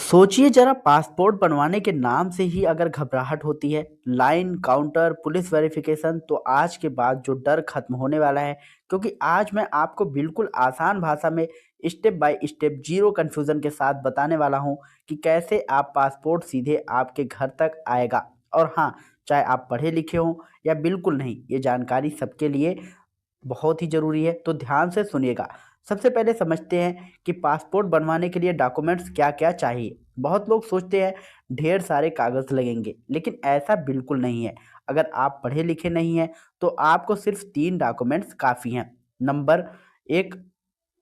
सोचिए जरा पासपोर्ट बनवाने के नाम से ही अगर घबराहट होती है, लाइन, काउंटर, पुलिस वेरिफिकेशन तो आज के बाद जो डर खत्म होने वाला है। क्योंकि आज मैं आपको बिल्कुल आसान भाषा में step by step zero confusion के साथ बताने वाला हूँ कि कैसे आप पासपोर्ट सीधे आपके घर तक आएगा। और हाँ, चाहे आप पढ़े लिखे हों या बिल्कुल नहीं, ये जानकारी सबके लिए बहुत ही ज़रूरी है, तो ध्यान से सुनिएगा। सबसे पहले समझते हैं कि पासपोर्ट बनवाने के लिए डॉक्यूमेंट्स क्या-क्या चाहिए। बहुत लोग सोचते हैं ढेर सारे कागज़ लगेंगे, लेकिन ऐसा बिल्कुल नहीं है। अगर आप पढ़े लिखे नहीं हैं, तो आपको सिर्फ 3 डॉक्यूमेंट्स काफ़ी हैं। नंबर 1,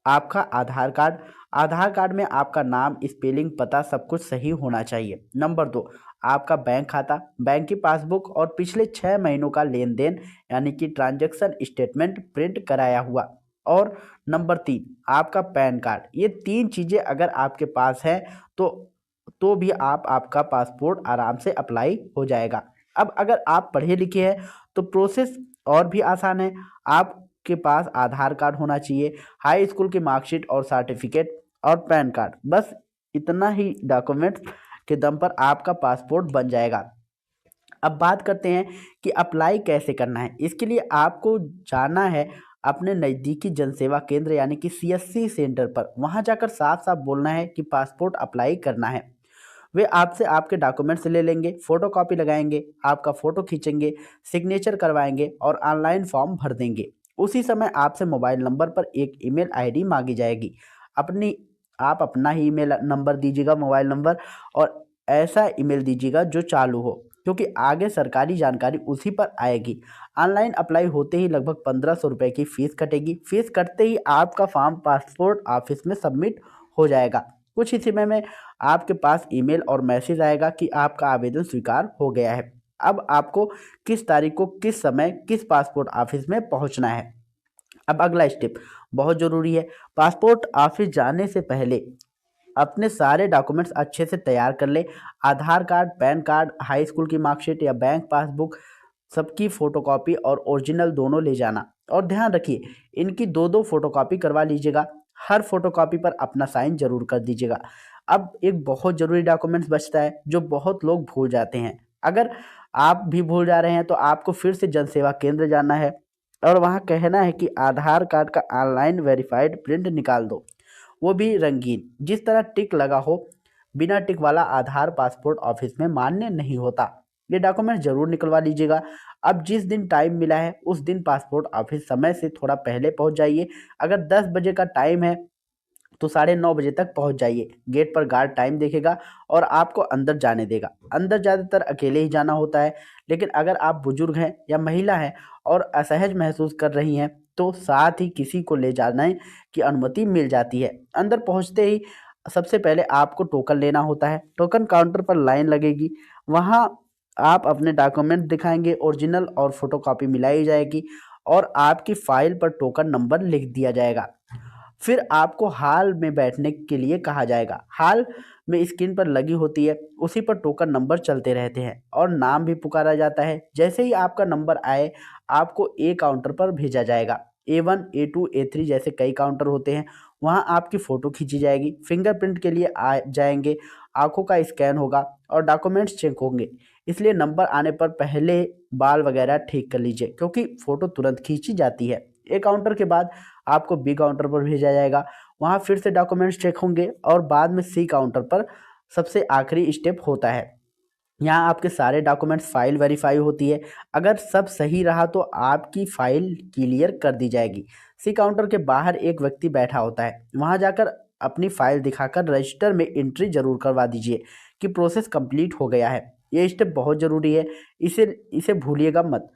आपका आधार कार्ड। आधार कार्ड में आपका नाम, स्पेलिंग, पता सब कुछ सही होना चाहिए। नंबर 2, आपका बैंक खाता, बैंक की पासबुक और पिछले 6 महीनों का लेन-देन यानी कि ट्रांज़ैक्शन स्टेटमेंट प्रिंट कराया हुआ। और नंबर 3, आपका पैन कार्ड। ये 3 चीज़ें अगर आपके पास हैं तो भी आप आपका पासपोर्ट आराम से अप्लाई हो जाएगा। अब अगर आप पढ़े लिखे हैं तो प्रोसेस और भी आसान है। आपके पास आधार कार्ड होना चाहिए, हाई स्कूल की मार्कशीट और सर्टिफिकेट और पैन कार्ड। बस इतना ही डॉक्यूमेंट्स के दम पर आपका पासपोर्ट बन जाएगा। अब बात करते हैं कि अप्लाई कैसे करना है। इसके लिए आपको जाना है अपने नज़दीकी जनसेवा केंद्र यानी कि सीएससी सेंटर पर। वहाँ जाकर साफ-साफ बोलना है कि पासपोर्ट अप्लाई करना है। वे आपसे आपके डॉक्यूमेंट्स ले लेंगे, फ़ोटोकॉपी लगाएँगे, आपका फ़ोटो खींचेंगे, सिग्नेचर करवाएँगे और ऑनलाइन फॉर्म भर देंगे। उसी समय आपसे मोबाइल नंबर पर एक ईमेल आईडी माँगी जाएगी। अपनी आप अपना ही ईमेल नंबर दीजिएगा, मोबाइल नंबर, और ऐसा ईमेल दीजिएगा जो चालू हो, क्योंकि आगे सरकारी जानकारी उसी पर आएगी। ऑनलाइन अप्लाई होते ही लगभग 1500 रुपए की फ़ीस कटेगी। फ़ीस कटते ही आपका फॉर्म पासपोर्ट ऑफिस में सबमिट हो जाएगा। कुछ ही समय में आपके पास ईमेल और मैसेज आएगा कि आपका आवेदन स्वीकार हो गया है। अब आपको किस तारीख को, किस समय, किस पासपोर्ट ऑफिस में पहुंचना है। अब अगला स्टेप बहुत ज़रूरी है। पासपोर्ट ऑफिस जाने से पहले अपने सारे डॉक्यूमेंट्स अच्छे से तैयार कर ले। Aadhaar card, PAN card, high school की मार्कशीट या बैंक पासबुक, सबकी फ़ोटोकॉपी और ओरिजिनल दोनों ले जाना। और ध्यान रखिए, इनकी 2-2 फ़ोटोकॉपी करवा लीजिएगा। हर फ़ोटोकॉपी पर अपना साइन ज़रूर कर दीजिएगा। अब एक बहुत ज़रूरी डॉक्यूमेंट्स बचता है जो बहुत लोग भूल जाते हैं। अगर आप भी भूल जा रहे हैं तो आपको फिर से जनसेवा केंद्र जाना है और वहाँ कहना है कि आधार कार्ड का ऑनलाइन वेरिफाइड प्रिंट निकाल दो, वो भी रंगीन। जिस तरह टिक लगा हो, बिना टिक वाला आधार पासपोर्ट ऑफिस में मान्य नहीं होता। ये डॉक्यूमेंट ज़रूर निकलवा लीजिएगा। अब जिस दिन टाइम मिला है उस दिन पासपोर्ट ऑफिस समय से थोड़ा पहले पहुंच जाइए। अगर 10 बजे का टाइम है तो 9:30 बजे तक पहुंच जाइए। गेट पर गार्ड टाइम देखेगा और आपको अंदर जाने देगा। अंदर ज़्यादातर अकेले ही जाना होता है, लेकिन अगर आप बुजुर्ग हैं या महिला हैं और असहज महसूस कर रही हैं तो साथ ही किसी को ले जाने की अनुमति मिल जाती है। अंदर पहुंचते ही सबसे पहले आपको टोकन लेना होता है। टोकन काउंटर पर लाइन लगेगी, वहाँ आप अपने डॉक्यूमेंट दिखाएंगे, ओरिजिनल और फोटोकॉपी मिलाई जाएगी और आपकी फाइल पर टोकन नंबर लिख दिया जाएगा। फिर आपको हॉल में बैठने के लिए कहा जाएगा। हॉल में स्क्रीन पर लगी होती है, उसी पर टोकन नंबर चलते रहते हैं और नाम भी पुकारा जाता है। जैसे ही आपका नंबर आए, आपको ए काउंटर पर भेजा जाएगा। A1, A2, A3 जैसे कई काउंटर होते हैं। वहाँ आपकी फ़ोटो खींची जाएगी, फिंगरप्रिंट के लिए आ जाएंगे, आँखों का स्कैन होगा और डॉक्यूमेंट्स चेक होंगे। इसलिए नंबर आने पर पहले बाल वगैरह ठीक कर लीजिए, क्योंकि फ़ोटो तुरंत खींची जाती है। ए काउंटर के बाद आपको बी काउंटर पर भेजा जाएगा। वहाँ फिर से डॉक्यूमेंट्स चेक होंगे और बाद में सी काउंटर पर सबसे आखिरी स्टेप होता है। यहाँ आपके सारे डॉक्यूमेंट्स फाइल वेरीफाई होती है। अगर सब सही रहा तो आपकी फाइल क्लियर कर दी जाएगी। सी काउंटर के बाहर एक व्यक्ति बैठा होता है। वहाँ जाकर अपनी फाइल दिखाकर रजिस्टर में एंट्री जरूर करवा दीजिए कि प्रोसेस कंप्लीट हो गया है। ये स्टेप बहुत ज़रूरी है, इसे इसे भूलिएगा मत।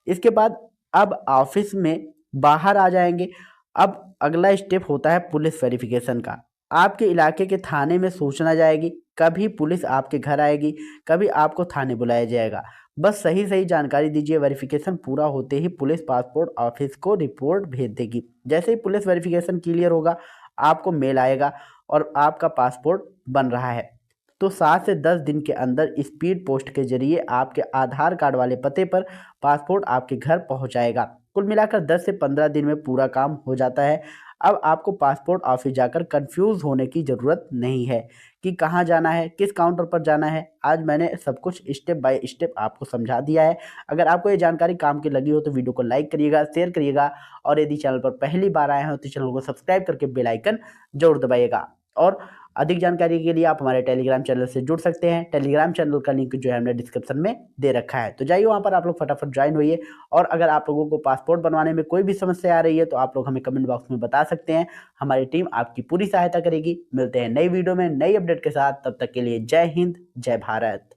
इसके बाद अब ऑफिस में बाहर आ जाएंगे। अब अगला स्टेप होता है पुलिस वेरिफिकेशन का। आपके इलाके के थाने में सूचना जाएगी, कभी पुलिस आपके घर आएगी, कभी आपको थाने बुलाया जाएगा। बस सही सही जानकारी दीजिए। वेरिफिकेशन पूरा होते ही पुलिस पासपोर्ट ऑफिस को रिपोर्ट भेज देगी। जैसे ही पुलिस वेरिफिकेशन क्लियर होगा, आपको मेल आएगा और आपका पासपोर्ट बन रहा है। तो 7 से 10 दिन के अंदर स्पीड पोस्ट के जरिए आपके आधार कार्ड वाले पते पर पासपोर्ट आपके घर पहुंच जाएगा। कुल मिलाकर 10 से 15 दिन में पूरा काम हो जाता है। अब आपको पासपोर्ट ऑफिस जाकर कंफ्यूज होने की ज़रूरत नहीं है कि कहाँ जाना है, किस काउंटर पर जाना है। आज मैंने सब कुछ स्टेप बाय स्टेप आपको समझा दिया है। अगर आपको ये जानकारी काम की लगी हो तो वीडियो को लाइक करिएगा, शेयर करिएगा और यदि चैनल पर पहली बार आए हो तो चैनल को सब्सक्राइब करके बेल आइकन ज़रूर दबाइएगा। और अधिक जानकारी के लिए आप हमारे टेलीग्राम चैनल से जुड़ सकते हैं। टेलीग्राम चैनल का लिंक जो है हमने डिस्क्रिप्शन में दे रखा है, तो जाइए वहाँ पर आप लोग फटाफट ज्वाइन होइए। और अगर आप लोगों को पासपोर्ट बनवाने में कोई भी समस्या आ रही है तो आप लोग हमें कमेंट बॉक्स में बता सकते हैं। हमारी टीम आपकी पूरी सहायता करेगी। मिलते हैं नई वीडियो में नई अपडेट के साथ, तब तक के लिए जय हिंद, जय भारत।